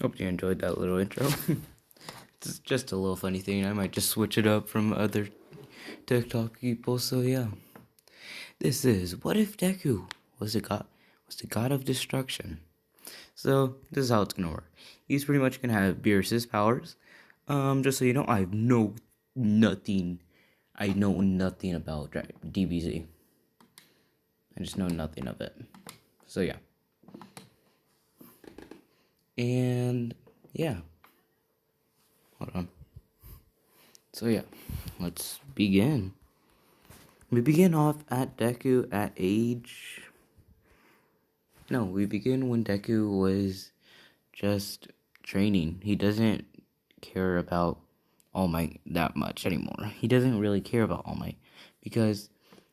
Hope you enjoyed that little intro. It's just a little funny thing. I might just switch it up from other TikTok people. So yeah, this is what if Deku was the god of destruction. So this is how it's gonna work. He's pretty much gonna have Beerus's powers. Just so you know, nothing. I know nothing about DBZ. I just know nothing of it. So yeah. And yeah. Hold on. So yeah, let's begin. We begin off at Deku at age... No, we begin when Deku was just training. He doesn't care about All Might that much anymore. He doesn't really care about All Might because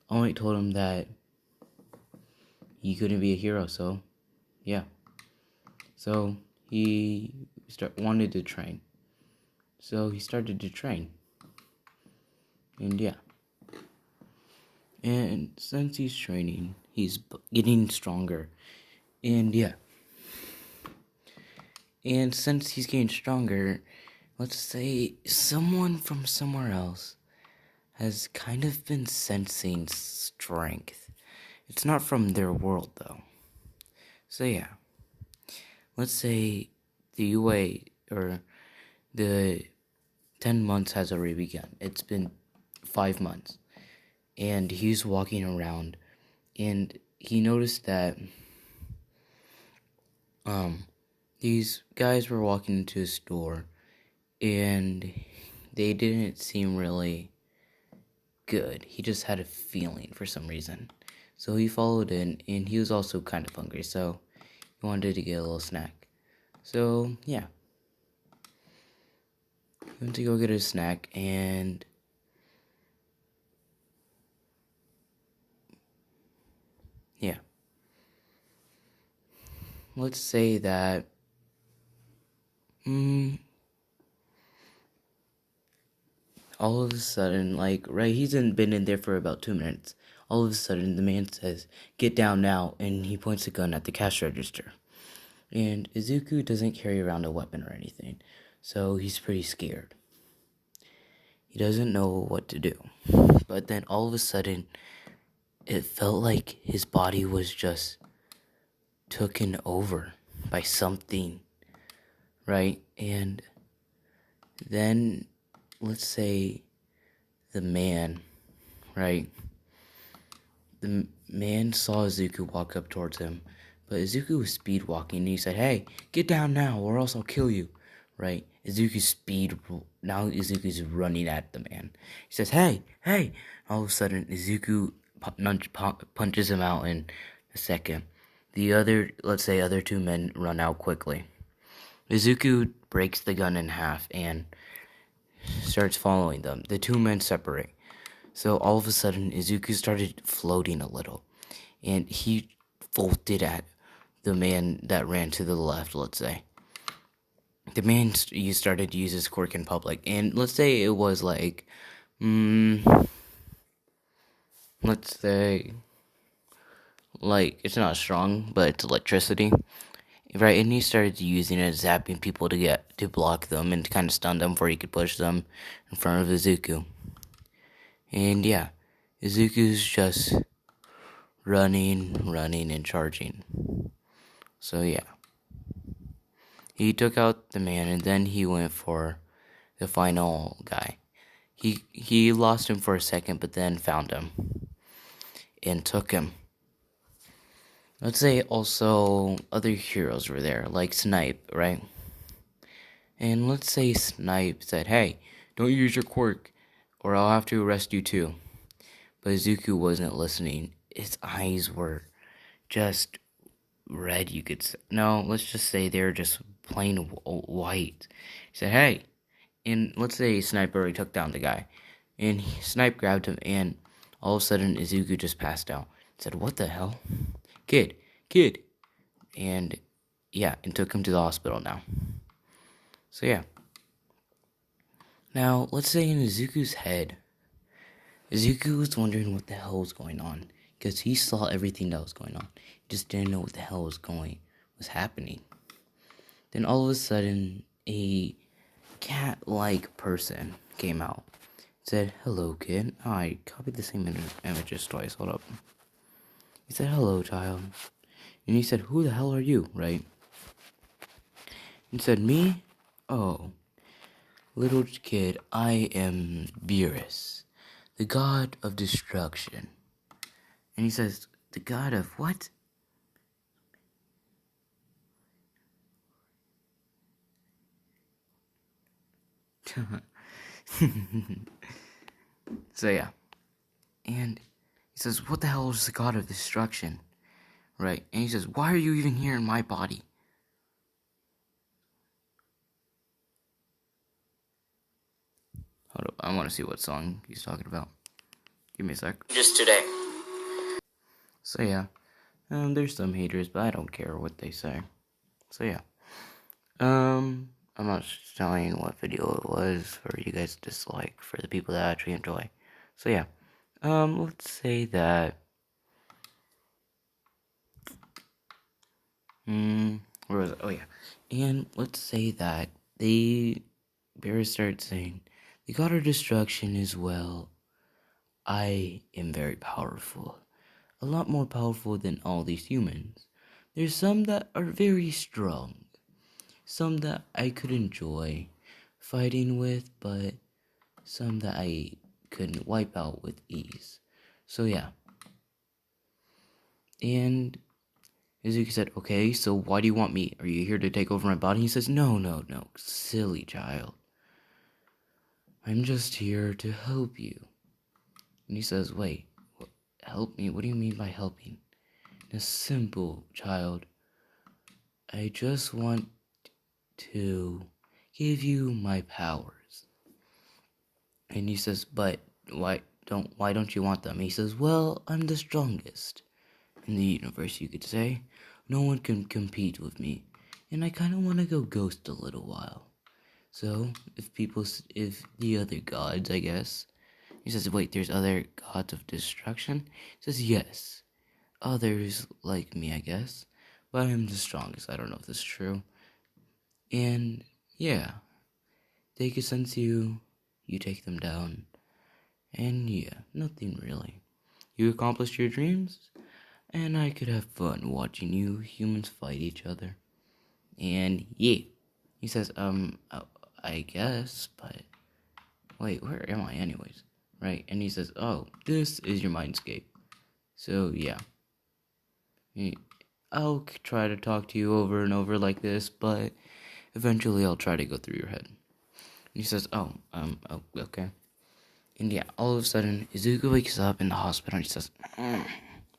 All Might told him that he couldn't be a hero, so yeah. So he wanted to train. So he started to train. And yeah. And since he's training, he's getting stronger. And yeah. And since he's getting stronger, let's say someone from somewhere else has kind of been sensing strength. It's not from their world, though. So yeah. Let's say the UA, or the 10 months has already begun. It's been 5 months. And he's walking around, and he noticed that these guys were walking into a store, and they didn't seem really good. He just had a feeling for some reason. So he followed in, and he was also kind of hungry, so he wanted to get a little snack. So, yeah. He went to go get a snack, and yeah. Let's say that all of a sudden, he's been in there for about 2 minutes. All of a sudden, the man says, "Get down now," and he points a gun at the cash register. And Izuku doesn't carry around a weapon or anything, so he's pretty scared. He doesn't know what to do. But then all of a sudden, it felt like his body was just taken over by something, right? And then, let's say, the man, right? The man saw Izuku walk up towards him, but Izuku was speed walking, and he said, "Hey, get down now, or else I'll kill you," right? Now Izuku's running at the man. He says, "Hey, hey!" All of a sudden, Izuku punches him out in a second. The other 2 men run out quickly. Izuku breaks the gun in half and starts following them. The 2 men separate. So all of a sudden, Izuku started floating a little, and he bolted at the man that ran to the left, let's say. The man started to use his quirk in public, and let's say it was like, let's say, it's not strong, but it's electricity, right? And he started using it, zapping people to block them and to kind of stun them before he could push them in front of Izuku. And yeah, Izuku's just running, and charging. So yeah. He took out the man, and then he went for the final guy. He lost him for a second, but then found him and took him. Let's say also other heroes were there, like Snipe, right? And let's say Snipe said, "Hey, don't use your quirk, or I'll have to arrest you too." But Izuku wasn't listening. His eyes were just red, you could say. No, let's just say they're just plain white. He said, "Hey," and let's say Snipe already took down the guy, and Snipe grabbed him, and all of a sudden Izuku just passed out. He said, "What the hell? Kid," and yeah, and took him to the hospital now. So yeah. Now, let's say in Izuku's head, Izuku was wondering what the hell was going on, because he saw everything that was going on. He just didn't know what the hell was happening. Then all of a sudden, a cat-like person came out. Said, "Hello, kid." Oh, I copied the same images twice. Hold up. He said, "Hello, child." And he said, "Who the hell are you?" Right? He said, "Me? Oh, little kid, I am Beerus, the god of destruction." And he says, "The god of what?" So yeah. And he says, "What the hell is the god of destruction?" Right? And he says, "Why are you even here in my body?" Hold up, I want to see what song he's talking about. Give me a sec. Just today. So yeah, there's some haters, but I don't care what they say. So yeah, I'm not telling you what video it was for you guys to dislike, for the people that actually enjoy. So yeah, let's say that, where was it? Oh yeah, and let's say that Beerus starts saying, "The god of destruction is well. I am very powerful. A lot more powerful than all these humans. There's some that are very strong. Some that I could enjoy fighting with, but some that I couldn't wipe out with ease." So yeah. And Izuki said, "Okay, so why do you want me? Are you here to take over my body?" He says, No, silly child. I'm just here to help you." And he says, "Wait, help me? What do you mean by helping?" "It's simple, child. I just want to give you my powers." And he says, "But why don't you want them?" He says, "Well, I'm the strongest in the universe, you could say. No one can compete with me, and I kind of want to go ghost a little while. So, if the other gods, I guess." He says, "Wait, there's other gods of destruction?" He says, "Yes, others like me, I guess, but I'm the strongest. I don't know if this is true. And yeah, they can sense you, you take them down, and yeah, nothing really. You accomplished your dreams, and I could have fun watching you humans fight each other. And yeah." He says, I guess, but wait, where am I anyways?" Right? And he says, "Oh, this is your mindscape. So yeah, I'll try to talk to you over and over like this, but eventually I'll try to go through your head." And he says, "Oh, okay." And yeah, all of a sudden, Izuku wakes up in the hospital and he says,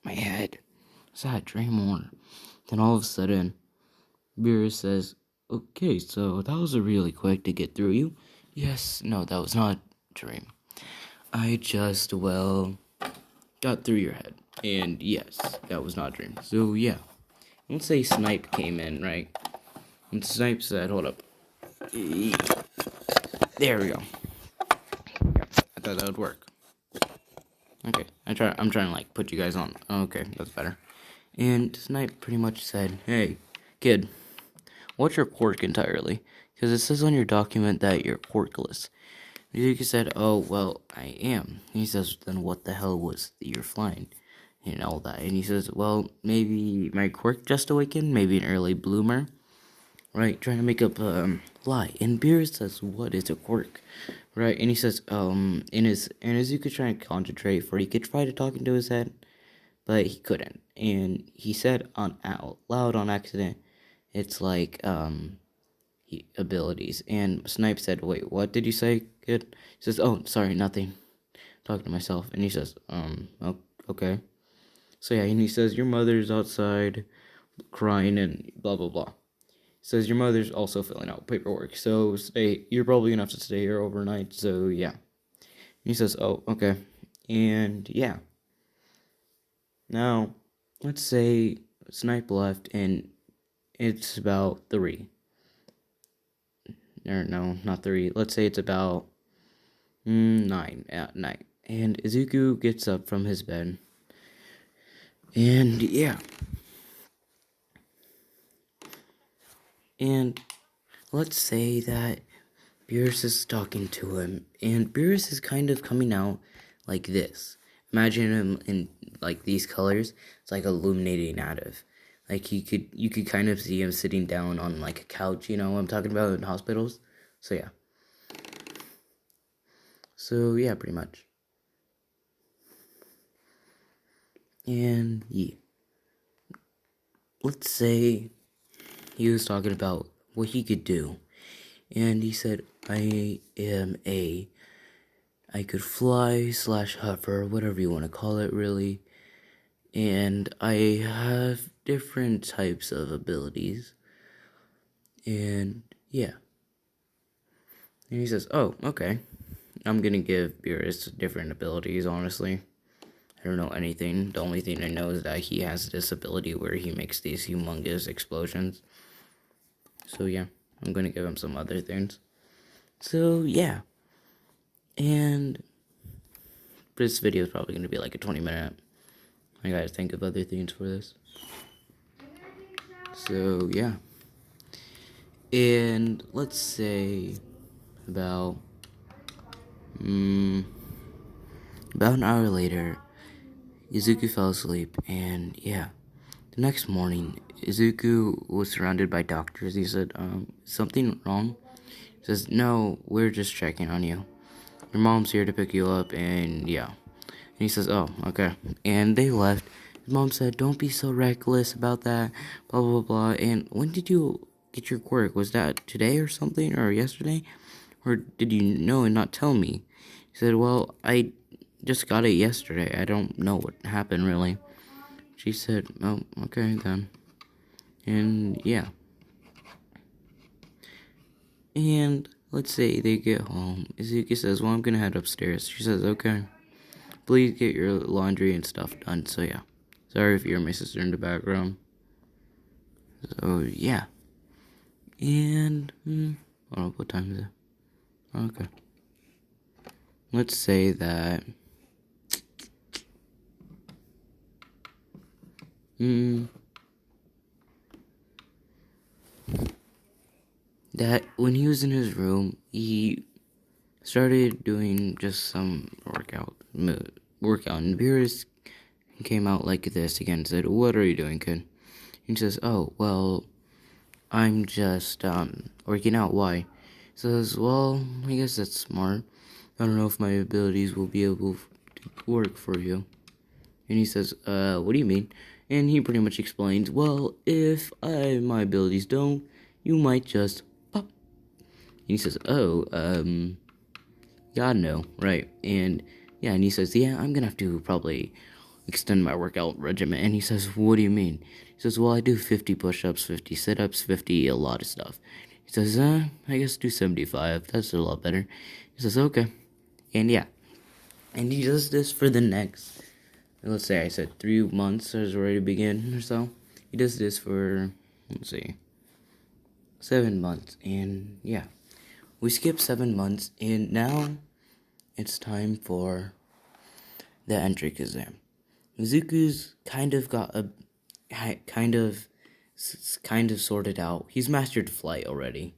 "My head. Is that a dream or?" Then all of a sudden, Beerus says, "Okay, so that was a really quick to get through you." "Yes, no, that was not a dream. I just, well, got through your head. And yes, that was not a dream." So yeah, let's say Snipe came in, right? And Snipe said, hold up. There we go. Yeah, I thought that would work. Okay, I'm trying to like put you guys on. Okay, that's better. And Snipe pretty much said, "Hey, kid, what's your quirk entirely? Because it says on your document that you're quirkless." Yuki said, "Oh, well, I am." He says, "Then what the hell was you're flying?" And all that. And he says, "Well, maybe my quirk just awakened, maybe an early bloomer." Right, trying to make up lie. And Beerus says, "What is a quirk?" Right, and he says, and Izuku trying to concentrate for he could try to talk into his head, but he couldn't. And he said out loud on accident, it's like abilities. And Snipe said, "Wait, what did you say, kid?" He says, "Oh, sorry, nothing. Talking to myself." And he says, okay. So yeah, and he says, "Your mother's outside crying and blah blah blah." Says your mother's also filling out paperwork, so you're probably gonna have to stay here overnight, so yeah." He says, "Oh, okay." And yeah. Now, let's say Snipe left and it's about 3. Or no, not 3. Let's say it's about 9 at night. And Izuku gets up from his bed. And yeah. And let's say that Beerus is talking to him, and Beerus is kind of coming out like this. Imagine him in like these colors. It's like illuminating out of. Like you could kind of see him sitting down on like a couch. You know what I'm talking about in hospitals. So yeah. So yeah, pretty much. And yeah, let's say he was talking about what he could do, and he said, I could fly / hover, whatever you want to call it, really. And I have different types of abilities. And yeah. And he says, oh, okay. I'm gonna give Beerus different abilities, honestly. I don't know anything. The only thing I know is that he has this ability where he makes these humongous explosions. So yeah, I'm gonna give him some other things. So yeah. And this video is probably gonna be like a 20-minute. I gotta think of other things for this. So yeah. And let's say about an hour later, Izuku fell asleep, and yeah. The next morning, Izuku was surrounded by doctors. He said, something wrong? He says, no, we're just checking on you. Your mom's here to pick you up, and yeah. And he says, oh, okay. And they left. His mom said, don't be so reckless about that, blah, blah, blah. And when did you get your quirk? Was that today or something, or yesterday? Or did you know and not tell me? He said, well, I just got it yesterday. I don't know what happened, really. She said, oh, okay, then. And, yeah. And let's say they get home. Izuki says, well, I'm gonna head upstairs. She says, okay. Please get your laundry and stuff done. So, yeah. Sorry if you're my sister in the background. So, yeah. And, hold on, what time is it? Okay. Let's say that... that when he was in his room, he started doing just some workout, and Beerus came out like this again and said, what are you doing, kid? He says, oh, well, I'm just, working out. Why? He says, well, I guess that's smart. I don't know if my abilities will be able to work for you. And he says, what do you mean? And he pretty much explains, well, if my abilities don't, you might just pop. And he says, oh, God, no, right. And, yeah, and he says, yeah, I'm gonna have to probably extend my workout regimen. And he says, what do you mean? He says, well, I do 50 push-ups, 50 sit-ups, 50 a lot of stuff. He says, I guess do 75. That's a lot better. He says, okay. And, yeah. And he does this for the next, let's say I said 3 months is ready to begin or so. He does this for, let's see, 7 months. And, yeah. We skip 7 months, and now it's time for the entrance exam. Mizuku's kind of got kind of sorted out. He's mastered flight already,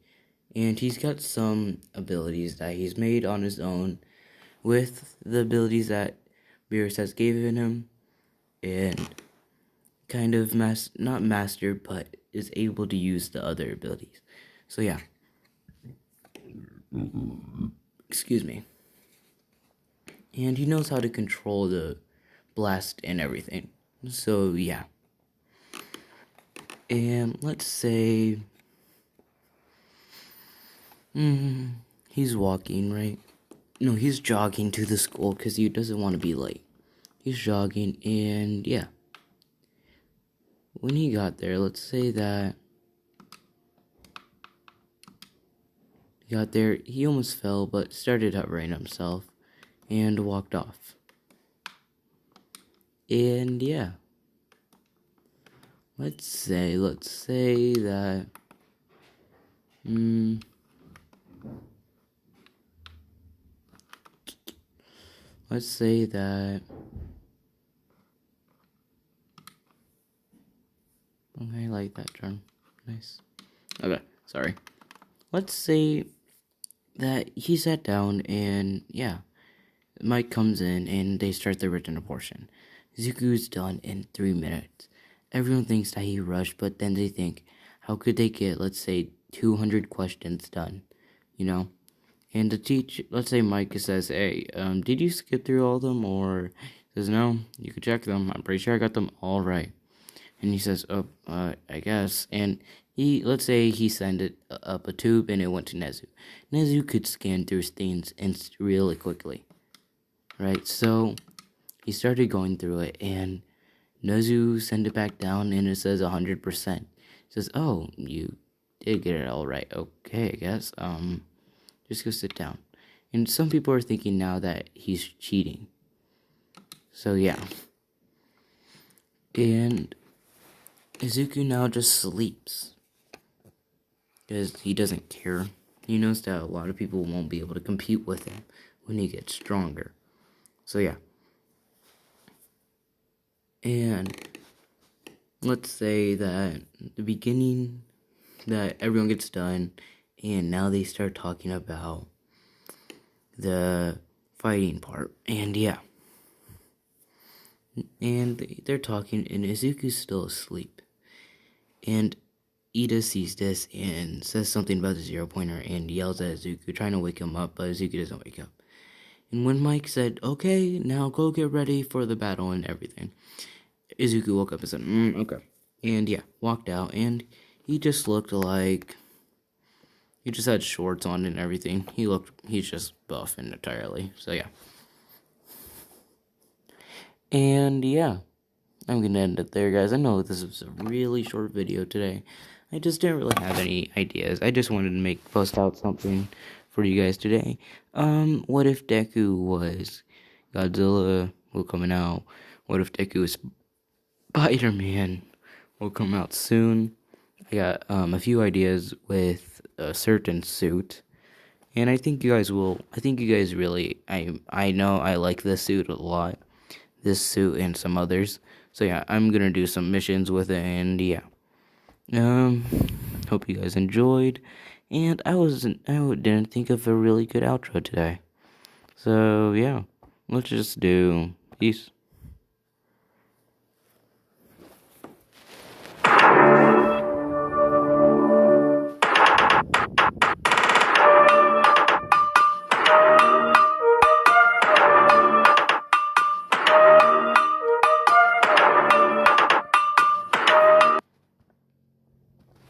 and he's got some abilities that he's made on his own with the abilities that Beerus has given him, and kind of not mastered, but is able to use the other abilities. So yeah. Excuse me. And he knows how to control the blast and everything. So, yeah. And let's say... he's walking, right? No, he's jogging to the school because he doesn't want to be late. He's jogging, and yeah. When he got there, let's say that... he got there, he almost fell, but started hovering himself and walked off. And yeah. Let's say that let's say that okay, I like that term. Nice. Okay, sorry. Let's say that he sat down and yeah, Mike comes in and they start the written portion. Zuko's done in 3 minutes. Everyone thinks that he rushed, but then they think, how could they get, let's say, 200 questions done? You know? And the teacher, let's say Mike says, hey, did you skip through all of them? Or says, no, you could check them. I'm pretty sure I got them all right. And he says, oh, I guess. And let's say he sent it up a tube and it went to Nezu. Nezu could scan through things really quickly. Right? So he started going through it and Nezu sent it back down and it says 100%. He says, oh, you did get it all right. Okay, I guess. Just go sit down. And some people are thinking now that he's cheating. So yeah. And Izuku now just sleeps. Because he doesn't care. He knows that a lot of people won't be able to compete with him when he gets stronger. So yeah. And let's say that the beginning that everyone gets done and now they start talking about the fighting part. And yeah. And they're talking and Izuku's still asleep. And Ida sees this and says something about the 0-pointer and yells at Izuku, trying to wake him up, but Izuku doesn't wake up. And when Mike said, okay, now go get ready for the battle and everything, Izuku woke up and said, okay. And yeah, walked out, and he just looked like, he just had shorts on and everything. He's just buff and entirely, so yeah. And yeah, I'm gonna end it there, guys. I know this was a really short video today. I just didn't really have any ideas. I just wanted to post out something for you guys today. What if Deku was Godzilla will coming out? What if Deku is Spider-Man will come out soon? I got a few ideas with a certain suit. And I think you guys really I know I like this suit a lot. This suit and some others. So yeah, I'm gonna do some missions with it and yeah. Hope you guys enjoyed. And I didn't think of a really good outro today. So yeah, let's just do peace.